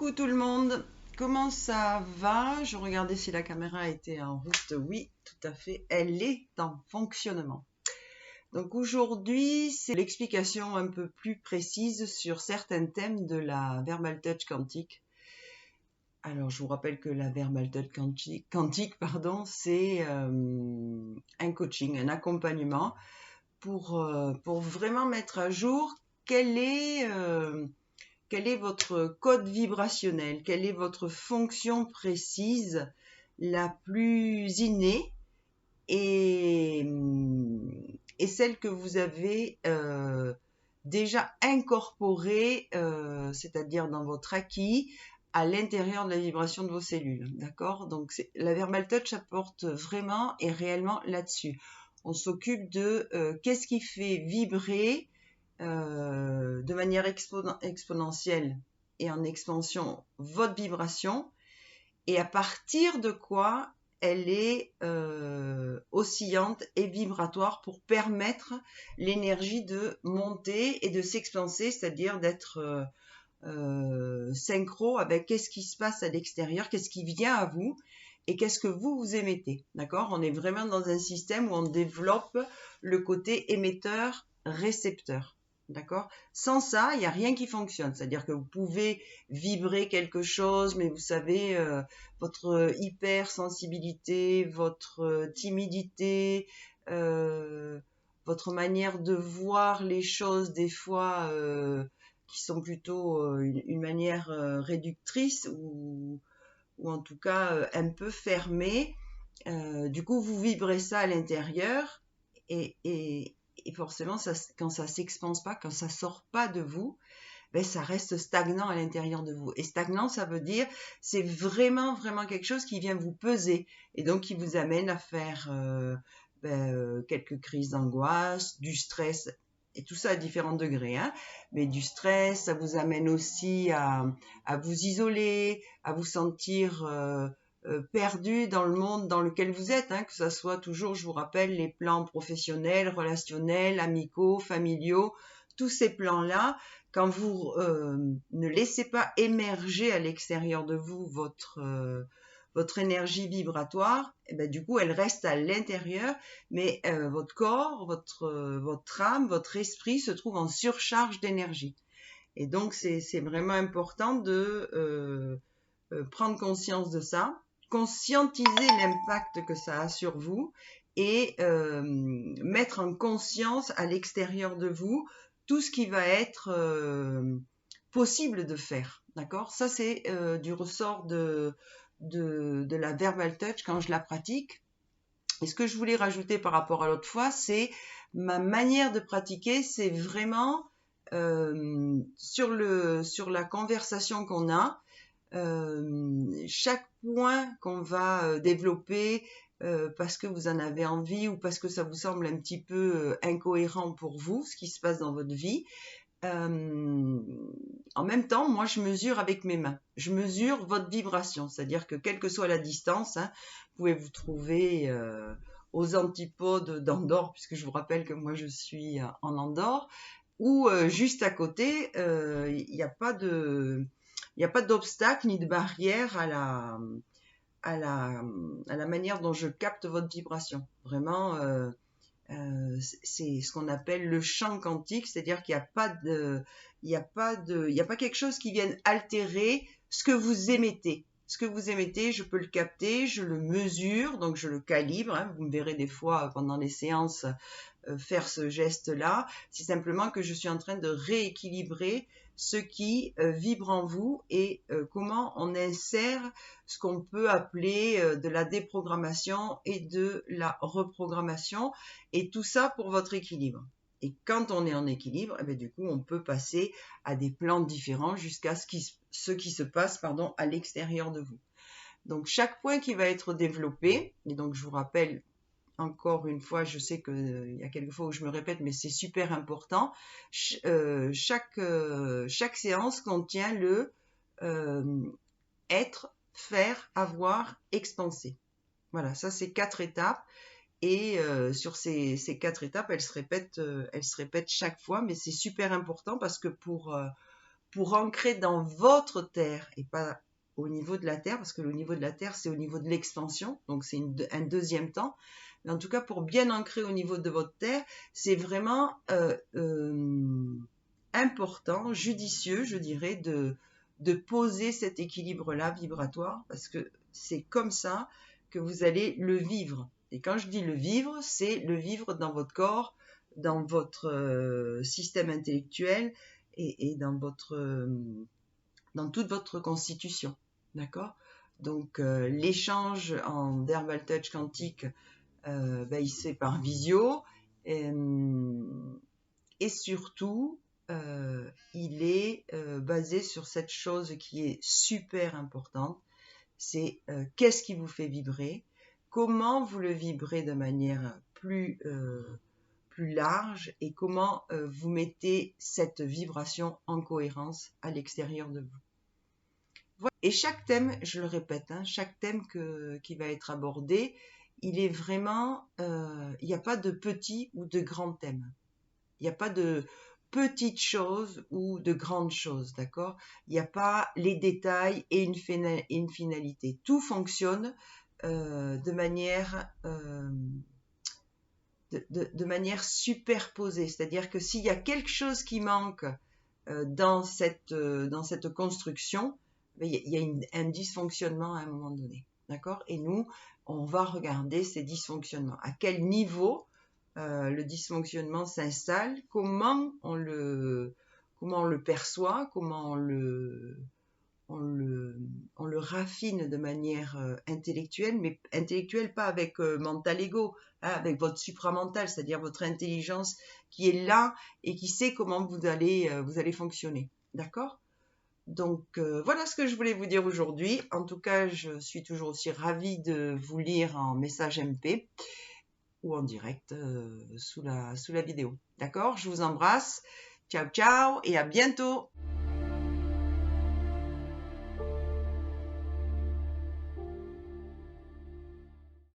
Coucou tout le monde, comment ça va? Je regardais si la caméra était en route. Oui, tout à fait, elle est en fonctionnement. Donc aujourd'hui, c'est l'explication un peu plus précise sur certains thèmes de la Verbal Touch quantique. Alors je vous rappelle que la Verbal Touch quantique, c'est un coaching, un accompagnement pour vraiment mettre à jour quel est votre code vibrationnel, quelle est votre fonction précise la plus innée et celle que vous avez déjà incorporée, c'est-à-dire dans votre acquis, à l'intérieur de la vibration de vos cellules. D'accord? Donc la Verbal Touch apporte vraiment et réellement là-dessus. On s'occupe de qu'est-ce qui fait vibrer de manière exponentielle et en expansion votre vibration, et à partir de quoi elle est oscillante et vibratoire pour permettre l'énergie de monter et de s'expanser, c'est-à-dire d'être synchro avec qu'est-ce qui se passe à l'extérieur, qu'est-ce qui vient à vous et qu'est-ce que vous émettez. D'accord? On est vraiment dans un système où on développe le côté émetteur-récepteur. D'accord? Sans ça, il n'y a rien qui fonctionne. C'est-à-dire que vous pouvez vibrer quelque chose, mais vous savez, votre hypersensibilité, votre timidité, votre manière de voir les choses des fois qui sont plutôt une manière réductrice ou en tout cas un peu fermée. Du coup, vous vibrez ça à l'intérieur et forcément, quand ça s'expanse pas, quand ça sort pas de vous, ben, ça reste stagnant à l'intérieur de vous. Et stagnant, ça veut dire c'est vraiment quelque chose qui vient vous peser et donc qui vous amène à faire quelques crises d'angoisse, du stress, et tout ça à différents degrés. Hein. Mais du stress, ça vous amène aussi à vous isoler, à vous sentir perdu dans le monde dans lequel vous êtes, hein, que ça soit toujours, je vous rappelle, les plans professionnels, relationnels, amicaux, familiaux, tous ces plans-là, quand vous ne laissez pas émerger à l'extérieur de vous votre énergie vibratoire, et ben, du coup, elle reste à l'intérieur, mais votre corps, votre âme, votre esprit se trouve en surcharge d'énergie. Et donc, c'est vraiment important de prendre conscience de ça, conscientiser l'impact que ça a sur vous et mettre en conscience à l'extérieur de vous tout ce qui va être possible de faire. D'accord? Ça, c'est du ressort de la Verbal Touch quand je la pratique. Et ce que je voulais rajouter par rapport à l'autre fois, c'est ma manière de pratiquer, c'est vraiment sur la conversation qu'on a, chaque point qu'on va développer parce que vous en avez envie ou parce que ça vous semble un petit peu incohérent pour vous, ce qui se passe dans votre vie, en même temps, moi, je mesure avec mes mains. Je mesure votre vibration, c'est-à-dire que quelle que soit la distance, hein, vous pouvez vous trouver aux antipodes d'Andorre, puisque je vous rappelle que moi, je suis en Andorre, ou juste à côté, il n'y a pas d'obstacle ni de barrière à la manière dont je capte votre vibration. Vraiment, c'est ce qu'on appelle le champ quantique, c'est-à-dire qu'il n'y a pas quelque chose qui vienne altérer ce que vous émettez. Ce que vous émettez, je peux le capter, je le mesure, donc je le calibre. Hein. Vous me verrez des fois pendant les séances faire ce geste-là. C'est simplement que je suis en train de rééquilibrer ce qui vibre en vous et comment on insère ce qu'on peut appeler de la déprogrammation et de la reprogrammation, et tout ça pour votre équilibre. Et quand on est en équilibre, eh bien, du coup, on peut passer à des plans différents jusqu'à ce qui se passe à l'extérieur de vous. Donc, chaque point qui va être développé, et donc je vous rappelle, encore une fois, je sais qu'il y a quelques fois où je me répète, mais c'est super important. Chaque séance contient le être, faire, avoir, expanser. Voilà, ça c'est 4 étapes. Et sur ces 4 étapes, elles se répètent chaque fois, mais c'est super important parce que pour pour ancrer dans votre terre et pas au niveau de la terre, parce que le niveau de la terre, c'est au niveau de l'expansion, donc c'est un deuxième temps. Mais en tout cas, pour bien ancrer au niveau de votre terre, c'est vraiment important, judicieux, je dirais, de poser cet équilibre-là vibratoire, parce que c'est comme ça que vous allez le vivre. Et quand je dis le vivre, c'est le vivre dans votre corps, dans votre système intellectuel et dans toute votre constitution. D'accord? Donc, l'échange en verbal touch quantique, il se fait par visio. Et surtout, il est basé sur cette chose qui est super importante. C'est qu'est-ce qui vous fait vibrer? Comment vous le vibrez de manière plus large et comment vous mettez cette vibration en cohérence à l'extérieur de vous. Voilà. Et chaque thème, je le répète, chaque thème qui va être abordé, il est vraiment, il n'y a pas de petit ou de grand thème. Il n'y a pas de petites choses ou de grandes choses, d'accord? Il n'y a pas les détails et une finalité. Tout fonctionne de manière superposée. C'est-à-dire que s'il y a quelque chose qui manque dans cette construction, il y a un dysfonctionnement à un moment donné. D'accord? Et nous, on va regarder ces dysfonctionnements. À quel niveau le dysfonctionnement s'installe, comment on le perçoit, comment on le raffine de manière intellectuelle, mais intellectuelle pas avec mental ego, avec votre supramental, c'est-à-dire votre intelligence qui est là et qui sait comment vous allez fonctionner. D'accord? Donc voilà ce que je voulais vous dire aujourd'hui. En tout cas, je suis toujours aussi ravie de vous lire en message MP ou en direct sous la vidéo. D'accord? Je vous embrasse. Ciao, ciao et à bientôt!